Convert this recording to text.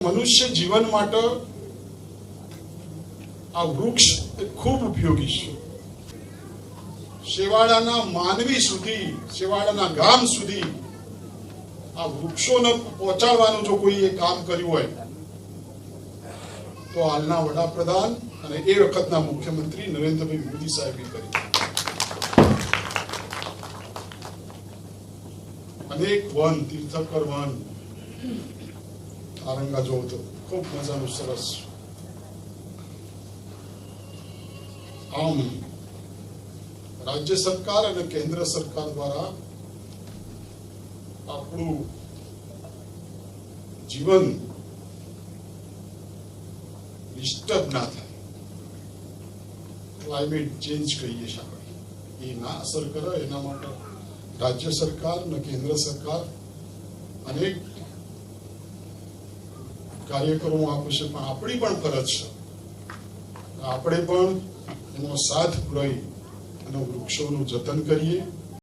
મનુષ્ય જીવન માટે આ વૃક્ષ ખૂબ ઉપયોગી છે. શેવાળાના માનવી સુધી, શેવાળાના ગામ સુધી આ વૃક્ષોને પહોંચાડવાનું જો કોઈ એ કામ કર્યું હોય તો હાલના વડાપ્રધાન અને એ વખતના મુખ્યમંત્રી નરેન્દ્રભાઈ મોદી સાહેબે કર્યું. અનેક વન, તીર્થકર વન આરંગા જોવો તો ખૂબ મજાનું સરસ. આમ રાજ્ય સરકાર અને કેન્દ્ર સરકાર દ્વારા આપણું જીવન ડિસ્ટર્બ ના થાય, ક્લાઇમેટ ચેન્જ કહીએ છીએ આપણે, એ ના અસર કરે એના માટે રાજ્ય સરકાર અને કેન્દ્ર સરકાર અનેક કાર્યક્રમો આપે છે. પણ આપણી પણ ફરજ છે, આપણે પણ એનો સાથ પુરાવી અને વૃક્ષોનું જતન કરીએ.